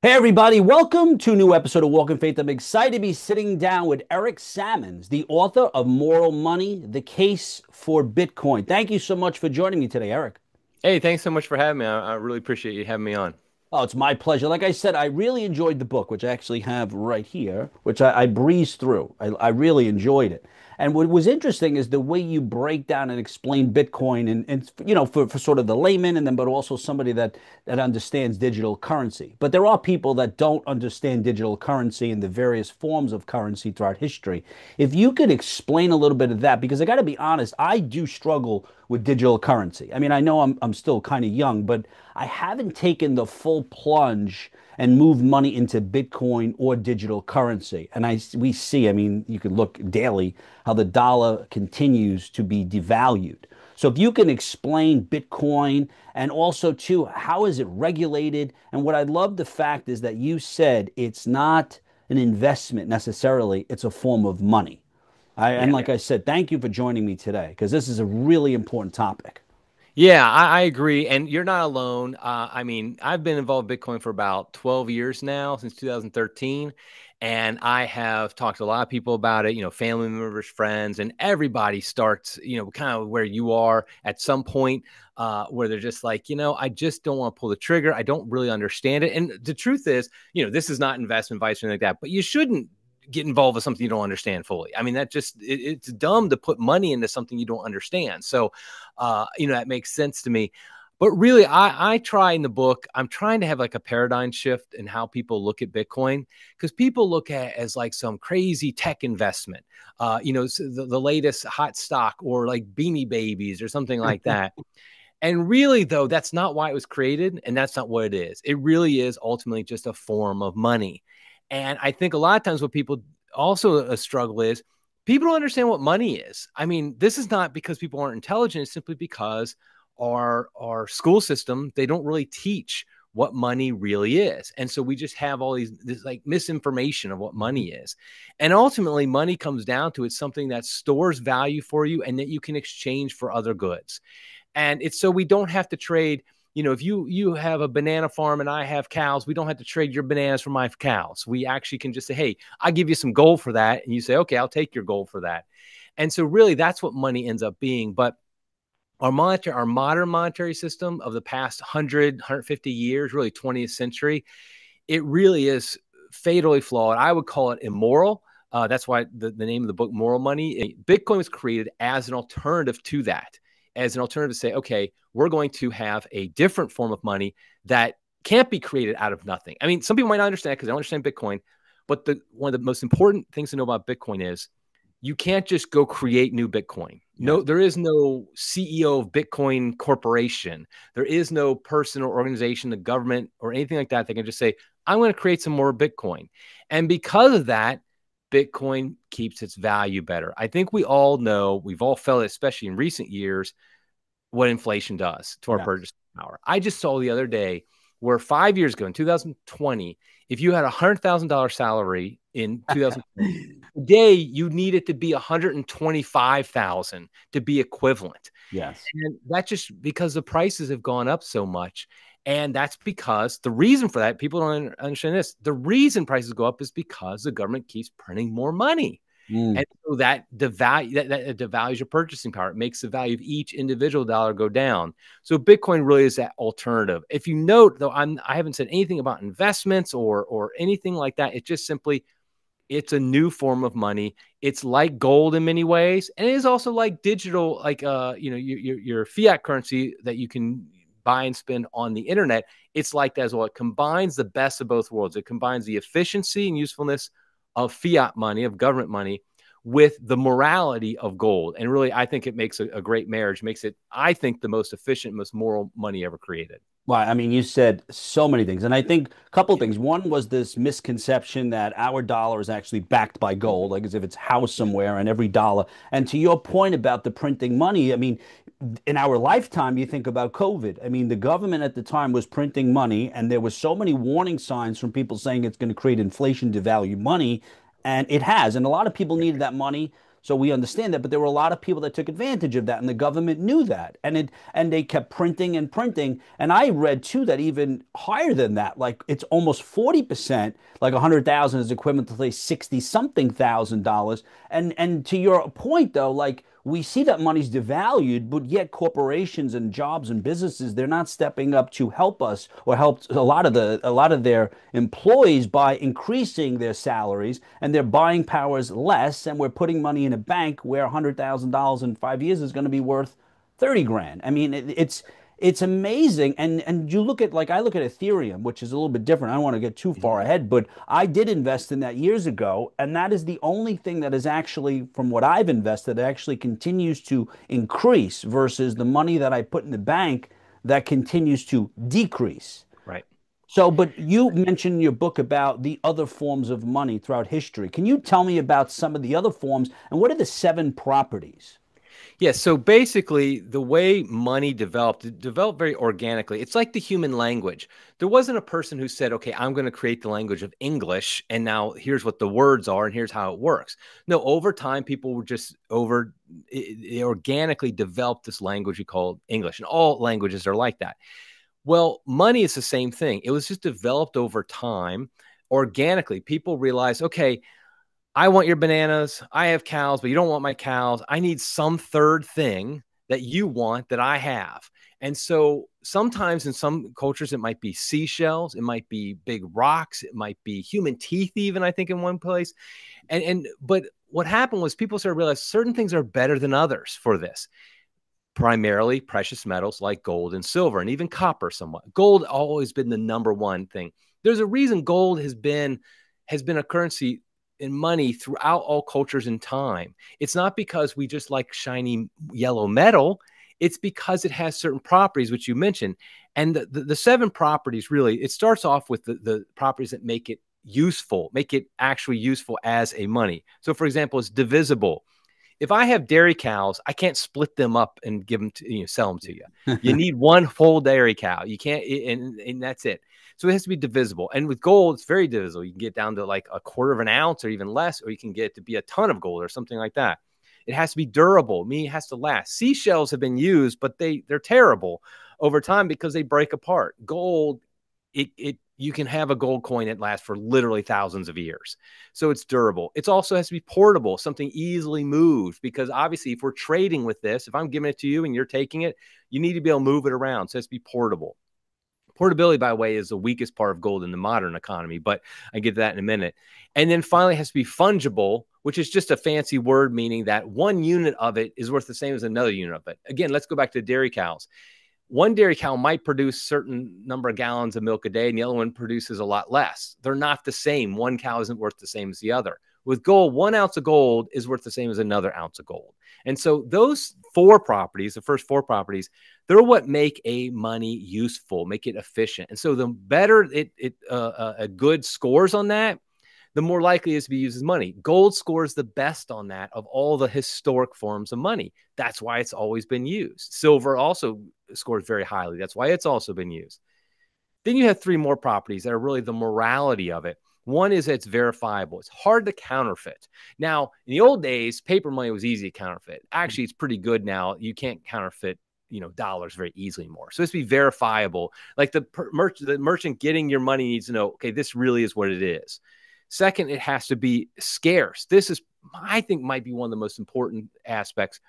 Hey everybody, welcome to a new episode of Walk in Faith. I'm excited to be sitting down with Eric Sammons, the author of Moral Money, The Case for Bitcoin. Thank you so much for joining me today, Eric. Hey, thanks so much for having me. I really appreciate you having me on. Oh, it's my pleasure. Like I said, I really enjoyed the book, which I actually have right here, which I breezed through. I really enjoyed it. And what was interesting is the way you break down and explain Bitcoin and for sort of the layman and then but also somebody that understands digital currency. But there are people that don't understand digital currency and the various forms of currency throughout history. If you could explain a little bit of that, because I got to be honest, I do struggle with digital currency. I mean, I know I'm still kind of young, but I haven't taken the full plunge and moved money into Bitcoin or digital currency. And we see, I mean, you could look daily how the dollar continues to be devalued. So if you can explain Bitcoin and also too, how is it regulated? And what I love the fact is that you said it's not an investment necessarily, it's a form of money. And Yeah. like I said, thank you for joining me today because this is a really important topic. Yeah, I agree. And you're not alone. I mean, I've been involved in Bitcoin for about 12 years now, since 2013. And I have talked to a lot of people about it, family members, friends, and everybody starts, kind of where you are at some point, where they're just like, I just don't want to pull the trigger. I don't really understand it. And the truth is, this is not investment advice or anything like that, but you shouldn't get involved with something you don't understand fully. I mean, it's dumb to put money into something you don't understand. So, that makes sense to me. But really, I try in the book, I'm trying to have like a paradigm shift in how people look at Bitcoin, because people look at it as like some crazy tech investment, the latest hot stock or like Beanie Babies or something like that. And really, though, that's not why it was created. And that's not what it is. It really is ultimately just a form of money. And I think a lot of times what people also struggle is people don't understand what money is. I mean, this is not because people aren't intelligent, it's simply because our school system, they don't really teach what money really is. And so we just have all this like misinformation of what money is. And ultimately, money comes down to it's something that stores value for you and that you can exchange for other goods. And it's so we don't have to trade. If you have a banana farm and I have cows, we don't have to trade your bananas for my cows. We actually can just say, hey, I'll give you some gold for that. And you say, okay, I'll take your gold for that. And so really that's what money ends up being. But our modern monetary system of the past 150 years, really 20th century, it really is fatally flawed. I would call it immoral. That's why the name of the book, Moral Money. Bitcoin was created as an alternative to that, as an alternative to say, okay, we're going to have a different form of money that can't be created out of nothing. I mean, some people might not understand because they don't understand Bitcoin, but one of the most important things to know about Bitcoin is you can't just go create new Bitcoin. Yes. No, there is no CEO of Bitcoin Corporation. There is no person or organization, the government, or anything like that. They can just say, I'm going to create some more Bitcoin. And because of that, Bitcoin keeps its value better. I think we all know, we've all felt it, especially in recent years, what inflation does to our Yeah. purchasing power. I just saw the other day where 5 years ago in 2020, if you had $100,000 salary in 2020, today you need it to be 125,000 to be equivalent. Yes. And that's just because the prices have gone up so much. And that's because the reason for that, people don't understand this. The reason prices go up is because the government keeps printing more money. Mm. And so that that devalues your purchasing power. It makes the value of each individual dollar go down. So Bitcoin really is that alternative. If you note, though, I haven't said anything about investments or anything like that. It's just simply it's a new form of money. It's like gold in many ways, and it is also like digital, like your fiat currency that you can buy and spend on the internet. It's like that as well. It combines the best of both worlds. It combines the efficiency and usefulness of fiat money, of government money, with the morality of gold. And really, I think it makes a great marriage. Makes it, I think, the most efficient, most moral money ever created. Well, I mean, you said so many things. And I think a couple of things. One was this misconception that our dollar is actually backed by gold, like as if it's housed somewhere and every dollar. And to your point about the printing money, I mean, in our lifetime, you think about COVID. I mean, the government at the time was printing money, and there was so many warning signs from people saying it's going to create inflation, devalue money, and it has. And a lot of people needed that money So we understand that, but there were a lot of people that took advantage of that, and the government knew that, and they kept printing and printing. And I read too that even higher than that, like it's almost 40%, like 100,000 is equivalent to say 60 something thousand dollars. And to your point though, like we see that money's devalued, but yet corporations and jobs and businesses, they're not stepping up to help us or help a lot of their employees by increasing their salaries, and their buying power is less, and we're putting money in a bank where $100,000 in 5 years is going to be worth 30 grand. I mean, it's amazing. And you look at, like, I look at Ethereum, which is a little bit different. I don't want to get too far Mhm. ahead, but I did invest in that years ago. And that is the only thing that is actually, from what I've invested, actually continues to increase versus the money that I put in the bank that continues to decrease. Right. So, but you mentioned in your book about the other forms of money throughout history. Can you tell me about some of the other forms and what are the seven properties? Yeah, so basically, the way money developed, it developed very organically. It's like the human language. There wasn't a person who said, okay, I'm going to create the language of English, and now here's what the words are, and here's how it works. No, over time, people were just it organically developed this language we call English, and all languages are like that. Well, money is the same thing. It was just developed over time organically. People realized, okay, I want your bananas. I have cows, but you don't want my cows. I need some third thing that you want that I have. And so sometimes in some cultures, it might be seashells, it might be big rocks, it might be human teeth, even I think in one place. But what happened was people started to realize certain things are better than others for this. Primarily precious metals like gold and silver, and even copper somewhat. Gold always been the number one thing. There's a reason gold has been a currency in money throughout all cultures and time. It's not because we just like shiny yellow metal. It's because it has certain properties, which you mentioned. And the seven properties really, it starts off with the properties that make it useful, make it actually useful as a money. So, for example, it's divisible. If I have dairy cows, I can't split them up and give them to sell them to you. You need one whole dairy cow. You can't, and that's it. So it has to be divisible. And with gold, it's very divisible. You can get down to like a quarter of an ounce or even less, or you can get it to be a ton of gold or something like that. It has to be durable, meaning it has to last. Seashells have been used, but they're terrible over time because they break apart. Gold, it you can have a gold coin that lasts for literally thousands of years. So it's durable. It also has to be portable, something easily moved, because obviously if we're trading with this, if I'm giving it to you and you're taking it, you need to be able to move it around. So it has to be portable. Portability, by the way, is the weakest part of gold in the modern economy, but I get to that in a minute. And then finally, it has to be fungible, which is just a fancy word meaning that one unit of it is worth the same as another unit of it. Again, let's go back to dairy cows. One dairy cow might produce a certain number of gallons of milk a day, and the other one produces a lot less. They're not the same. One cow isn't worth the same as the other. With gold, 1 ounce of gold is worth the same as another ounce of gold. And so those four properties, the first four properties, they're what make a money useful, make it efficient. And so the better a good scores on that, the more likely it is to be used as money. Gold scores the best on that of all the historic forms of money. That's why it's always been used. Silver also scores very highly. That's why it's also been used. Then you have three more properties that are really the morality of it. One is it's verifiable. It's hard to counterfeit. Now, in the old days, paper money was easy to counterfeit. Actually, it's pretty good now. You can't counterfeit dollars very easily anymore. So it's be verifiable. Like the merchant getting your money needs to know, okay, this really is what it is. Second, it has to be scarce. This is, I think, might be one of the most important aspects.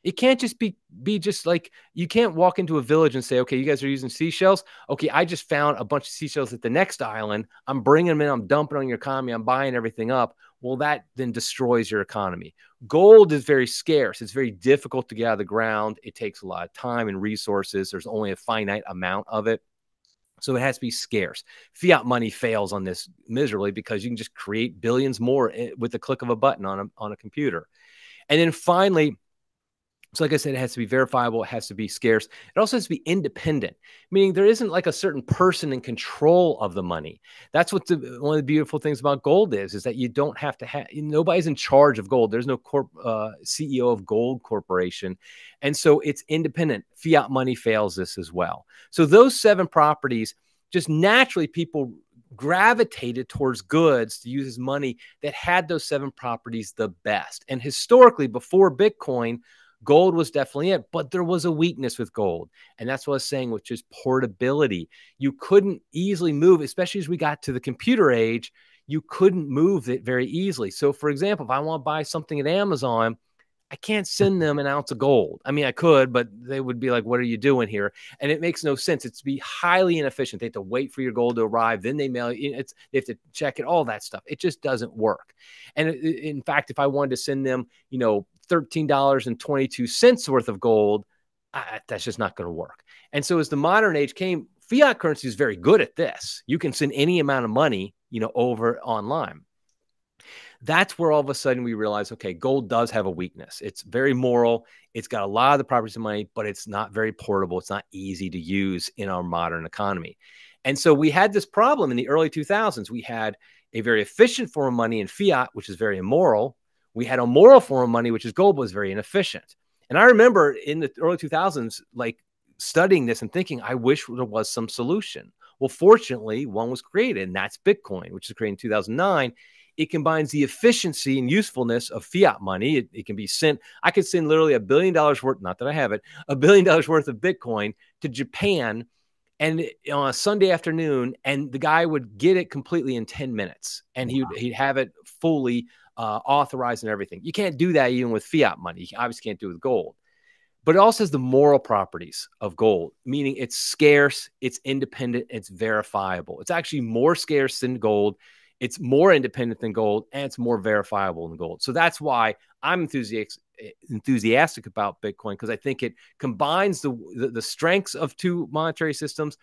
It can't just be just like, you can't walk into a village and say, okay, you guys are using seashells. Okay, I just found a bunch of seashells at the next island. I'm bringing them in. I'm dumping on your economy. I'm buying everything up. Well, that then destroys your economy. Gold is very scarce. It's very difficult to get out of the ground. It takes a lot of time and resources. There's only a finite amount of it. So it has to be scarce. Fiat money fails on this miserably because you can just create billions more with the click of a button on a computer. And then finally, so like I said, it has to be verifiable. It has to be scarce. It also has to be independent, meaning there isn't like a certain person in control of the money. That's what one of the beautiful things about gold is that you don't have to have, nobody's in charge of gold. There's no CEO of Gold Corporation. And so it's independent. Fiat money fails this as well. So those seven properties, just naturally people gravitated towards goods to use as money that had those 7 properties the best. And historically, before Bitcoin, gold was definitely it, but there was a weakness with gold. And that's what I was saying, which is portability. You couldn't easily move, especially as we got to the computer age, you couldn't move it very easily. So, for example, if I want to buy something at Amazon, I can't send them an ounce of gold. I mean, I could, but they would be like, what are you doing here? And it makes no sense. It's be highly inefficient. They have to wait for your gold to arrive. Then they mail it. They have to check it, all that stuff. It just doesn't work. And in fact, if I wanted to send them, $13.22 worth of gold, that's just not going to work. And so as the modern age came, fiat currency is very good at this. You can send any amount of money, over online. That's where all of a sudden we realize, okay, gold does have a weakness. It's very moral. It's got a lot of the properties of money, but it's not very portable. It's not easy to use in our modern economy. And so we had this problem in the early 2000s. We had a very efficient form of money in fiat, which is very immoral. We had a moral form of money, which is gold, was very inefficient. And I remember in the early 2000s, like studying this and thinking, I wish there was some solution. Well, fortunately, one was created, and that's Bitcoin, which was created in 2009. It combines the efficiency and usefulness of fiat money. It can be sent. I could send literally $1 billion worth, not that I have it, $1 billion worth of Bitcoin to Japan and on a Sunday afternoon, and the guy would get it completely in 10 minutes, and he'd have it fully authorized and everything. You can't do that even with fiat money. You obviously can't do it with gold. But it also has the moral properties of gold, meaning it's scarce, it's independent, it's verifiable. It's actually more scarce than gold. It's more independent than gold, and it's more verifiable than gold. So that's why I'm enthusiastic about Bitcoin, because I think it combines the strengths of two monetary systems,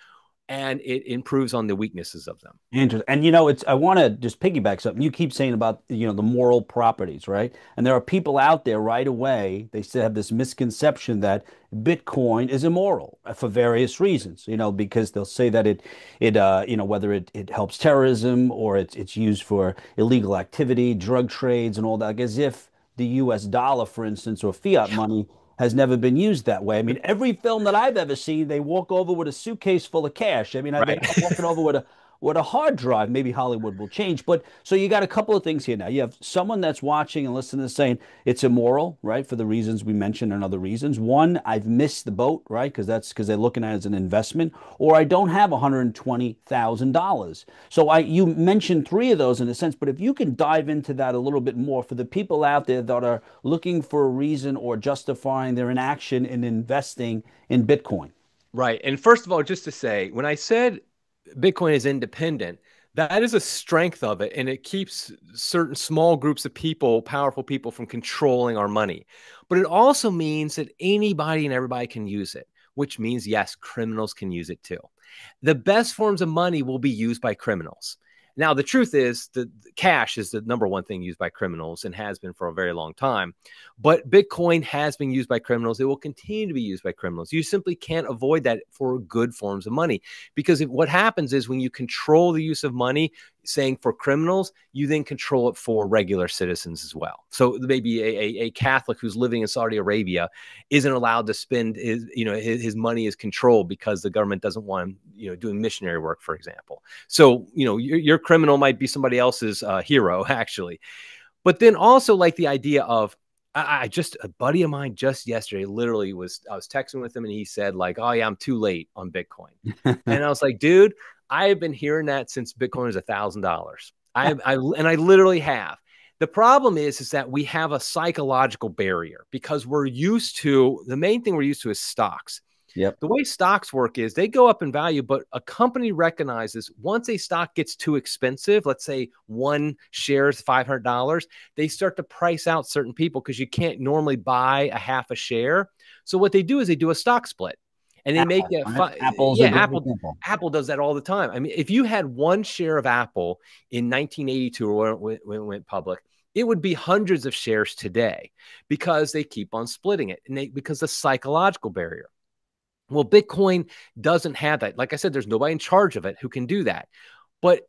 and it improves on the weaknesses of them. Interesting. And I want to just piggyback something. You keep saying about, the moral properties, right? And there are people out there right away, they still have this misconception that Bitcoin is immoral for various reasons, because they'll say that whether it helps terrorism or it's used for illegal activity, drug trades and all that, like as if the US dollar, for instance, or fiat money has never been used that way. I mean, every film that I've ever seen, they walk over with a suitcase full of cash. I mean, they're Right. not walking over with a hard drive. Maybe Hollywood will change, but so you got a couple of things here now. You have someone that's watching and listening saying it's immoral, right, for the reasons we mentioned and other reasons. One, I've missed the boat, right, because they're looking at it as an investment, or I don't have $120,000. So you mentioned three of those in a sense, but if you can dive into that a little bit more for the people out there that are looking for a reason or justifying their inaction in investing in Bitcoin. Right. And first of all, just to say, when I said Bitcoin is independent, that is a strength of it. And it keeps certain small groups of people, powerful people, from controlling our money. But it also means that anybody and everybody can use it, which means, yes, criminals can use it too. The best forms of money will be used by criminals. Now, the truth is that cash is the number one thing used by criminals and has been for a very long time. But Bitcoin has been used by criminals. It will continue to be used by criminals. You simply can't avoid that for good forms of money, because what happens is when you control the use of money, saying for criminals, you then control it for regular citizens as well. So maybe a Catholic who's living in Saudi Arabia isn't allowed to spend his money is controlled because the government doesn't want him, doing missionary work, for example. So, your criminal might be somebody else's hero, actually. But then also, like, the idea of, a buddy of mine just yesterday, literally I was texting with him, and he said, like, oh yeah, I'm too late on Bitcoin. And I was like, dude, I have been hearing that since Bitcoin was $1,000. I literally have. The problem is that we have a psychological barrier because the main thing we're used to is stocks. Yep. The way stocks work is they go up in value, but a company recognizes once a stock gets too expensive, let's say one share is $500, they start to price out certain people because you can't normally buy a half a share. So what they do is they do a stock split. And they make Apple, right? Apple's a great example. Apple does that all the time. I mean, if you had one share of Apple in 1982 or when it went public, it would be hundreds of shares today because they keep on splitting it, and because the psychological barrier. Well, Bitcoin doesn't have that. Like I said, there's nobody in charge of it who can do that. But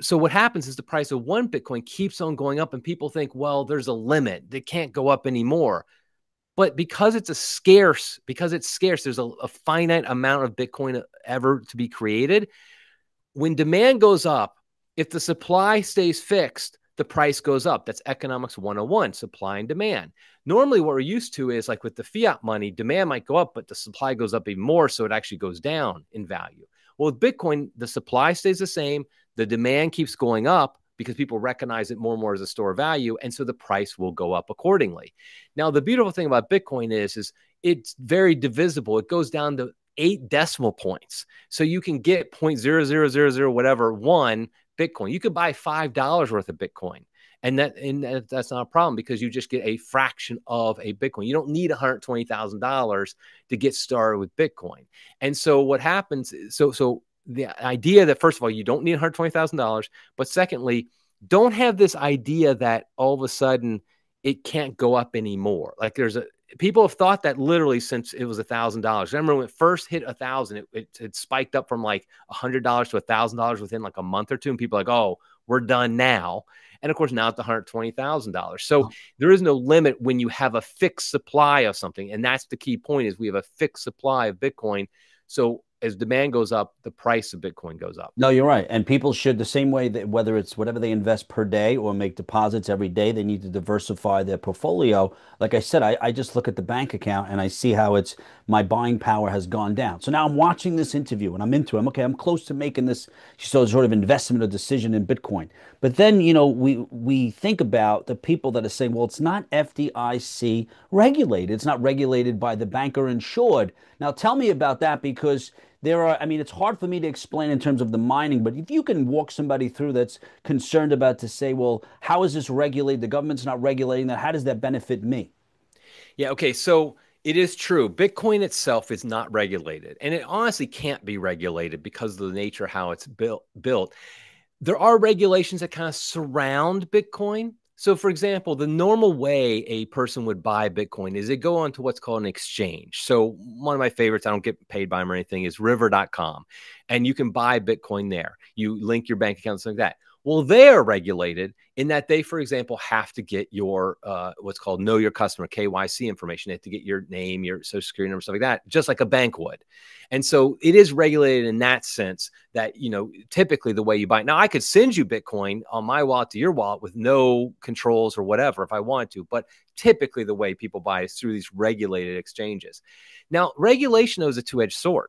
so what happens is the price of one Bitcoin keeps on going up, and people think, well, there's a limit. They can't go up anymore. But because it's scarce, there's a finite amount of Bitcoin ever to be created. when demand goes up, if the supply stays fixed, the price goes up. That's economics 101, supply and demand. Normally, what we're used to is like with the fiat money, demand might go up, but the supply goes up even more. So it actually goes down in value. Well, with Bitcoin, the supply stays the same, the demand keeps going up because people recognize it more and more as a store of value. And so the price will go up accordingly. Now, the beautiful thing about Bitcoin is it's very divisible. It goes down to 8 decimal points. So you can get 0.0000 whatever one Bitcoin. You could buy $5 worth of Bitcoin. That's not a problem because you just get a fraction of a Bitcoin. You don't need $120,000 to get started with Bitcoin. And so what happens, so the idea that first of all, you don't need $120,000, but secondly, don't have this idea that all of a sudden it can't go up anymore. Like people have thought that literally since it was $1,000. Remember when it first hit 1,000, it spiked up from like $100 to $1,000 within like a month or two, and people are like, oh, we're done now. And of course, now it's $120,000. So there is no limit when you have a fixed supply of something, and that's the key point: is we have a fixed supply of Bitcoin. So as demand goes up, the price of Bitcoin goes up. No, you're right. And people should, the same way that whether it's whatever they invest per day or make deposits every day, they need to diversify their portfolio. Like I said, I just look at the bank account and I see how it's my buying power has gone down. So now I'm watching this interview and I'm into it. Okay, I'm close to making this sort of investment or decision in Bitcoin. But then, we think about the people that are saying, well, it's not FDIC regulated. It's not regulated by the banker insured. Now tell me about that because I mean, it's hard for me to explain in terms of the mining, but if you can walk somebody through that's concerned about to say, well, how is this regulated? The government's not regulating that. How does that benefit me? Yeah. Okay. So it is true. Bitcoin itself is not regulated, and it honestly can't be regulated because of the nature of how it's built. There are regulations that kind of surround Bitcoin. So, for example, the normal way a person would buy Bitcoin is they go onto what's called an exchange. So, one of my favorites, I don't get paid by them or anything, is river.com. And you can buy Bitcoin there. You link your bank account, something like that. Well, they are regulated in that they, for example, have to get your what's called know your customer KYC information. They have to get your name, your social security number, stuff like that, just like a bank would. And so it is regulated in that sense that, typically the way you buy it. Now, I could send you Bitcoin on my wallet to your wallet with no controls or whatever if I wanted to, but typically the way people buy is through these regulated exchanges. Now, regulation is a two-edged sword.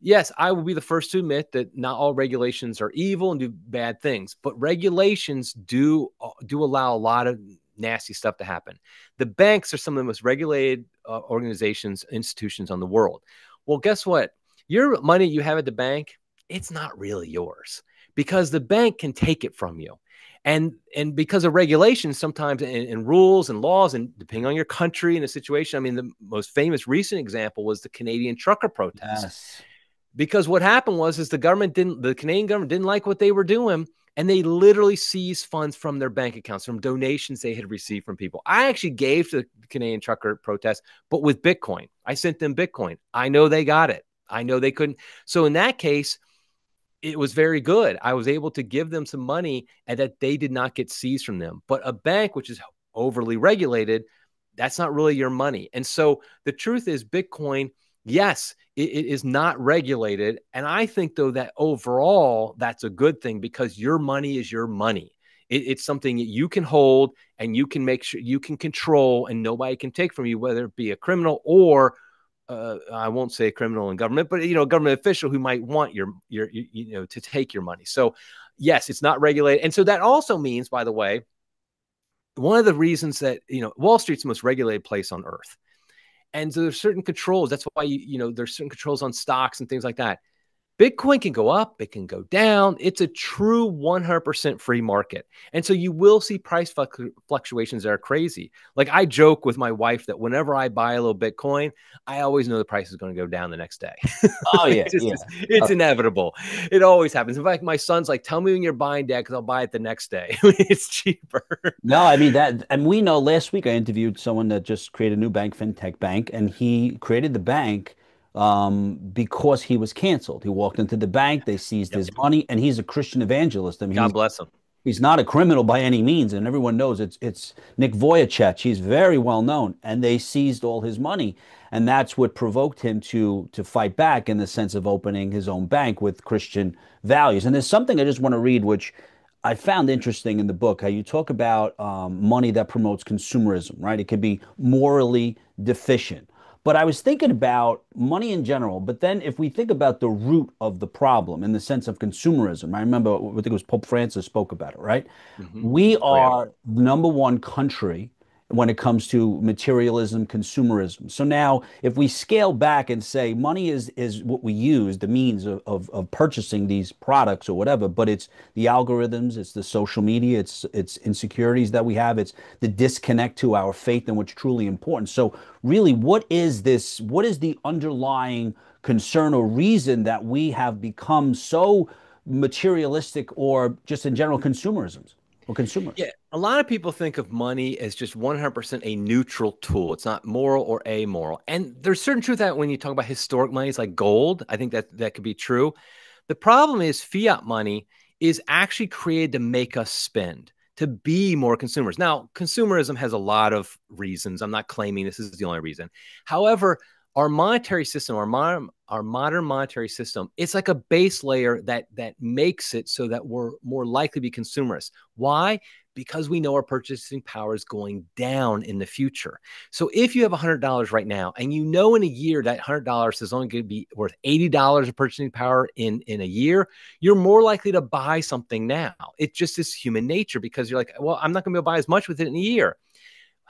Yes, I will be the first to admit that not all regulations are evil and do bad things, but regulations do allow a lot of nasty stuff to happen. The banks are some of the most regulated organizations, institutions on the world. Well, guess what? Your money you have at the bank, it's not really yours because the bank can take it from you. And because of regulations, sometimes and rules and laws, and depending on your country and the situation, I mean, the most famous recent example was the Canadian trucker protest. Yes. Because what happened was the Canadian government didn't like what they were doing, and they literally seized funds from their bank accounts, from donations they had received from people. I actually gave to the Canadian trucker protest, but with Bitcoin. I sent them Bitcoin. I know they got it. I know they couldn't. So in that case, it was very good. I was able to give them some money and that they did not get seized from them. But a bank, which is overly regulated, that's not really your money. And so the truth is, Bitcoin, yes, it is not regulated. And I think, though, that overall, that's a good thing because your money is your money. It's something that you can hold and you can make sure you can control and nobody can take from you, whether it be a criminal or I won't say a criminal in government, but a government official who might want your to take your money. So yes, it's not regulated. And so that also means, by the way, one of the reasons that Wall Street's the most regulated place on earth. And so there's certain controls. That's why there's certain controls on stocks and things like that. Bitcoin can go up, it can go down. It's a true 100% free market. And so you will see price fluctuations that are crazy. Like I joke with my wife that whenever I buy a little Bitcoin, I always know the price is going to go down the next day. Oh yeah, yeah. It's inevitable. It always happens. In fact, my son's like, tell me when you're buying, Dad, because I'll buy it the next day. It's cheaper. No, I mean that, and we know last week I interviewed someone that just created a new bank, fintech bank, and he created the bank because he was canceled. He walked into the bank, they seized Yep. his money, and he's a Christian evangelist. I mean, God bless him. He's not a criminal by any means, and everyone knows it's Nick Vujicic. He's very well known, and they seized all his money, and that's what provoked him to fight back in the sense of opening his own bank with Christian values. And there's something I just want to read, which I found interesting in the book, how you talk about money that promotes consumerism, right? It could be morally deficient. But I was thinking about money in general. But then if we think about the root of the problem in the sense of consumerism, I remember, I think it was Pope Francis spoke about it, right? Hmm. We Oh yeah. are the number one country when it comes to materialism, consumerism. So now, if we scale back and say money is what we use, the means of purchasing these products or whatever, but it's the algorithms, it's the social media, it's insecurities that we have, it's the disconnect to our faith and what's truly important. So really, what is this? What is the underlying concern or reason that we have become so materialistic or just in general consumerisms or consumers? Yeah, a lot of people think of money as just 100% a neutral tool. It's not moral or amoral. And there's certain truth that when you talk about historic monies like gold, I think that could be true. The problem is fiat money is actually created to make us spend, to be more consumers. Now, consumerism has a lot of reasons. I'm not claiming this is the only reason. However, our monetary system, our modern monetary system, it's like a base layer that makes it so that we're more likely to be consumerists. Why? Because we know our purchasing power is going down in the future. So if you have $100 right now, and you know in a year that $100 is only going to be worth $80 of purchasing power in a year, you're more likely to buy something now. It just is human nature because you're like, well, I'm not going to be able to buy as much with it in a year.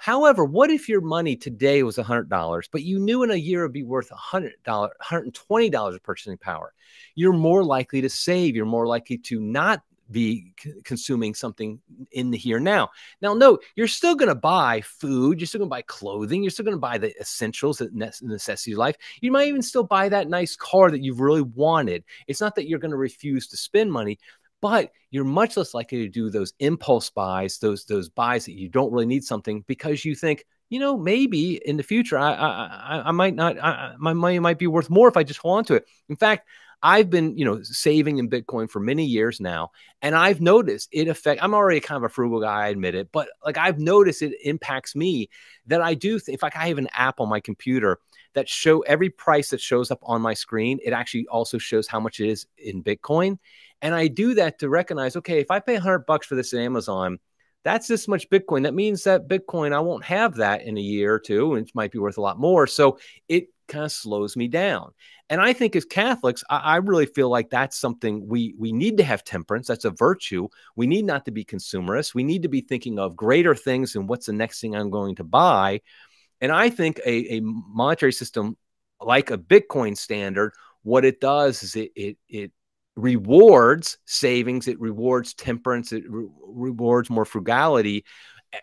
However, what if your money today was $100, but you knew in a year it'd be worth $100, $120 of purchasing power? You're more likely to save. You're more likely to not be consuming something in the here now. Now, no, you're still going to buy food. You're still going to buy clothing. You're still going to buy the essentials, the necessities of life. You might even still buy that nice car that you've really wanted. It's not that you're going to refuse to spend money, but you're much less likely to do those impulse buys, those buys that you don't really need something because you think, maybe in the future I might not, my money might be worth more if I just hold on to it. In fact, I've been, saving in Bitcoin for many years now, and I've noticed it affect. I'm already kind of a frugal guy, I admit it, but like I've noticed it impacts me that I do. In fact, I have an app on my computer that show every price that shows up on my screen. It actually also shows how much it is in Bitcoin. And I do that to recognize, okay, if I pay $100 for this at Amazon, that's this much Bitcoin. That means that Bitcoin, I won't have that in a year or two, and it might be worth a lot more. So it kind of slows me down. And I think as Catholics, I really feel like that's something we need to have temperance. That's a virtue. We need not to be consumerists. We need to be thinking of greater things and what's the next thing I'm going to buy. And I think a monetary system like a Bitcoin standard, what it does is it rewards savings, it rewards temperance, it rewards more frugality.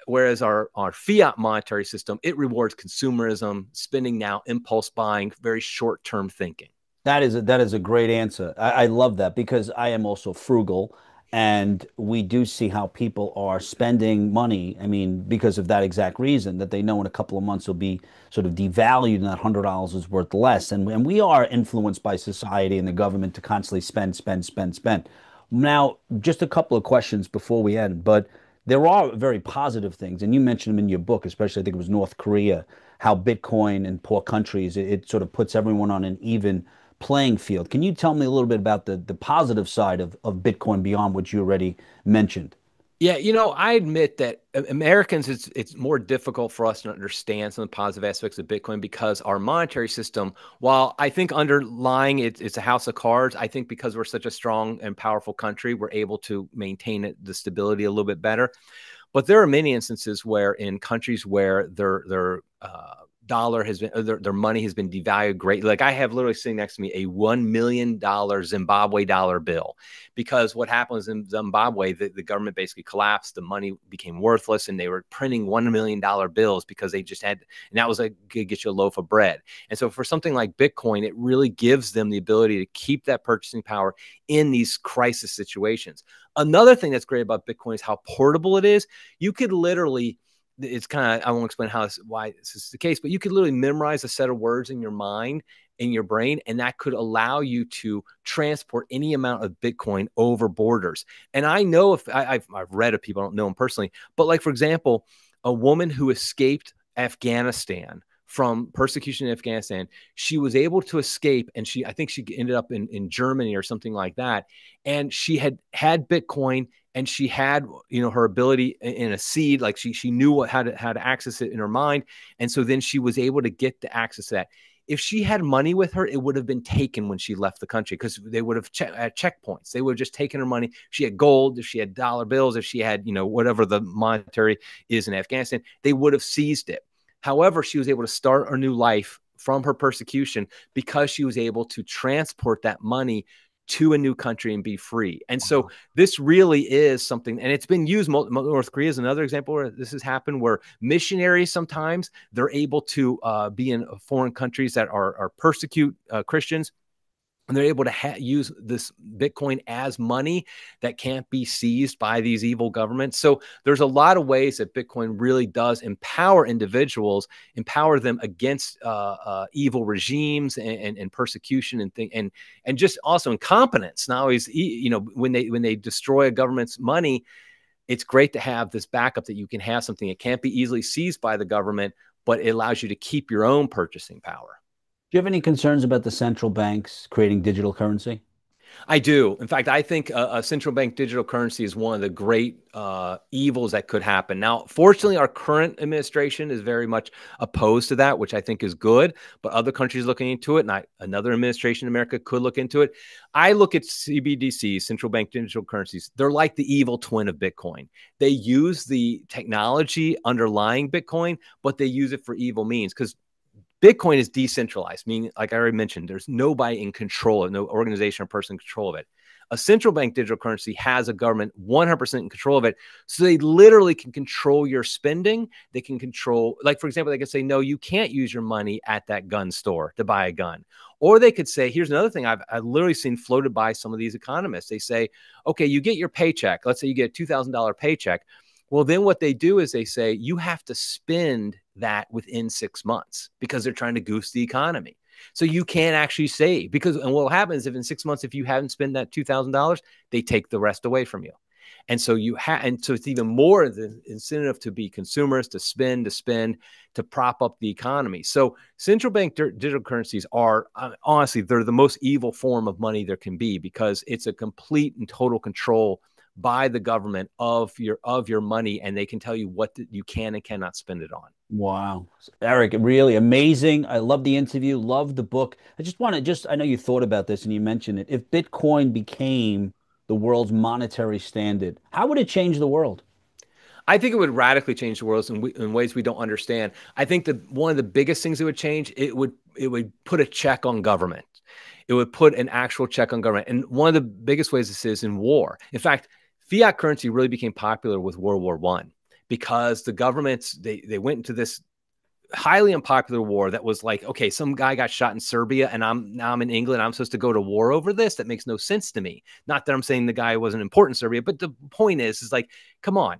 Whereas our fiat monetary system, it rewards consumerism, spending now, impulse buying, very short term thinking. That is a great answer. I love that because I am also frugal, and we do see how people are spending money. I mean, because of that exact reason that they know in a couple of months will be sort of devalued, and that $100 is worth less. And we are influenced by society and the government to constantly spend, spend, spend, spend. Now, just a couple of questions before we end, but there are very positive things, and you mentioned them in your book, especially I think it was North Korea, how Bitcoin in poor countries, it sort of puts everyone on an even playing field. Can you tell me a little bit about the positive side of Bitcoin beyond what you already mentioned? Yeah, I admit that Americans, it's more difficult for us to understand some of the positive aspects of Bitcoin because our monetary system, while I think underlying it's a house of cards, I think because we're such a strong and powerful country, we're able to maintain the stability a little bit better. But there are many instances where in countries where their dollar has been, their money has been devalued greatly. Like I have literally sitting next to me a $1 million Zimbabwe dollar bill, because what happens in Zimbabwe, the government basically collapsed, the money became worthless, and they were printing $1 million bills because they just had, and that was like get you a loaf of bread. And so for something like Bitcoin, it really gives them the ability to keep that purchasing power in these crisis situations. Another thing that's great about Bitcoin is how portable it is. You could literally, it's kind of, I won't explain why this is the case, but you could literally memorize a set of words in your mind in your brain, and that could allow you to transport any amount of Bitcoin over borders. And I know if I've read of people, I don't know them personally, but like for example, a woman who escaped Afghanistan from persecution in Afghanistan, she was able to escape, and I think she ended up in Germany or something like that. And she had Bitcoin, and she had, her ability in a seed, like she knew how to access it in her mind. And so then she was able to get the access to that. If she had money with her, it would have been taken when she left the country, because they would have at checkpoints. They would have just taken her money. If she had gold, if she had dollar bills, if she had, whatever the monetary is in Afghanistan, they would have seized it. However, she was able to start a new life from her persecution because she was able to transport that money to a new country and be free. And so this really is something, and it's been used. North Korea is another example where this has happened, where missionaries, sometimes they're able to be in foreign countries that are persecute Christians, and they're able to use this Bitcoin as money that can't be seized by these evil governments. So there's a lot of ways that Bitcoin really does empower individuals, empower them against evil regimes and persecution and just also incompetence. Not always, when they destroy a government's money, it's great to have this backup that you can have something that can't be easily seized by the government, but it allows you to keep your own purchasing power. Do you have any concerns about the central banks creating digital currency? I do. In fact, I think a central bank digital currency is one of the great evils that could happen. Now, fortunately, our current administration is very much opposed to that, which I think is good. But other countries looking into it, and another administration in America could look into it. I look at CBDCs, central bank digital currencies. They're like the evil twin of Bitcoin. They use the technology underlying Bitcoin, but they use it for evil means, because Bitcoin is decentralized, meaning, like I already mentioned, there's nobody in control, no organization or person in control of it. A central bank digital currency has a government 100% in control of it. So they literally can control your spending. They can control, like, for example, they could say, no, you can't use your money at that gun store to buy a gun. Or they could say, here's another thing I've literally seen floated by some of these economists. They say, okay, you get your paycheck. Let's say you get a $2,000 paycheck. Well, then what they do is they say you have to spend that within 6 months, because they're trying to goose the economy. So you can't actually save, and what happens if in 6 months, if you haven't spent that $2,000, they take the rest away from you. And so it's even more the incentive to be consumers, to spend, to prop up the economy. So central bank digital currencies are, honestly, they're the most evil form of money there can be, because it's a complete and total control by the government of your money, and they can tell you what you can and cannot spend it on. Wow. Eric, really amazing. I love the interview, love the book. I know you thought about this and you mentioned it. If Bitcoin became the world's monetary standard, how would it change the world? I think it would radically change the world in ways we don't understand. I think that one of the biggest things it would change, it would put a check on government. It would put an actual check on government. And one of the biggest ways this is in war. In fact, fiat currency really became popular with World War I, because the governments, they went into this highly unpopular war that was like, okay, some guy got shot in Serbia, and I'm in England. I'm supposed to go to war over this. That makes no sense to me. Not that I'm saying the guy wasn't important in Serbia, but the point is like, come on.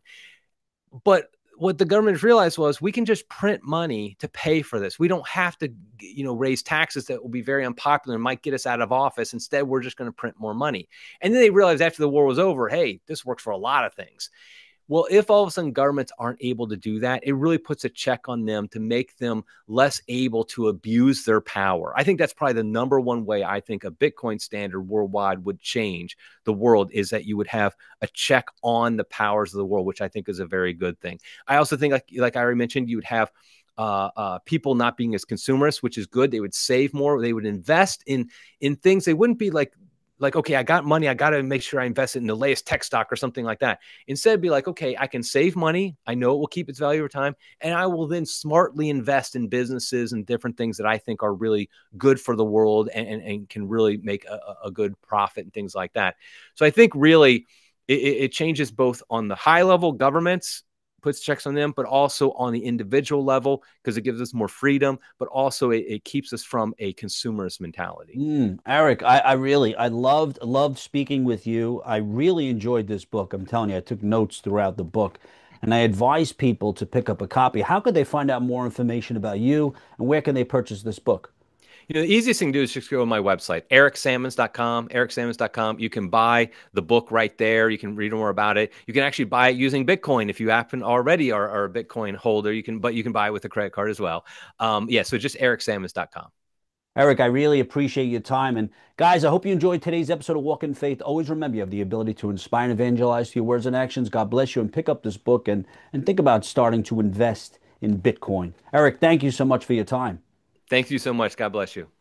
But what the government realized was, we can just print money to pay for this. We don't have to, raise taxes that will be very unpopular and might get us out of office. Instead, we're just going to print more money. And then they realized after the war was over, hey, this works for a lot of things. Well, if all of a sudden governments aren't able to do that, it really puts a check on them to make them less able to abuse their power. I think that's probably the number one way I think a Bitcoin standard worldwide would change the world, is that you would have a check on the powers of the world, which I think is a very good thing. I also think, like I already mentioned, you would have people not being as consumerist, which is good. They would save more. They would invest in things. They wouldn't be like, okay, I got money, I got to make sure I invest it in the latest tech stock or something like that. Instead, be like, okay, I can save money. I know it will keep its value over time. And I will then smartly invest in businesses and different things that I think are really good for the world and can really make a good profit and things like that. So I think really it changes both on the high level, governments puts checks on them, but also on the individual level, because it gives us more freedom, but also it keeps us from a consumerist mentality. Eric, I loved speaking with you. I really enjoyed this book. I'm telling you, I took notes throughout the book, and I advise people to pick up a copy. How could they find out more information about you, and where can they purchase this book? The easiest thing to do is just go to my website, ericsammons.com, ericsammons.com. You can buy the book right there. You can read more about it. You can actually buy it using Bitcoin if you happen already are a Bitcoin holder. But you can buy it with a credit card as well. Yeah, so just ericsammons.com. Eric, I really appreciate your time. And guys, I hope you enjoyed today's episode of Walk in Faith. Always remember you have the ability to inspire and evangelize through your words and actions. God bless you, and pick up this book and think about starting to invest in Bitcoin. Eric, thank you so much for your time. Thank you so much. God bless you.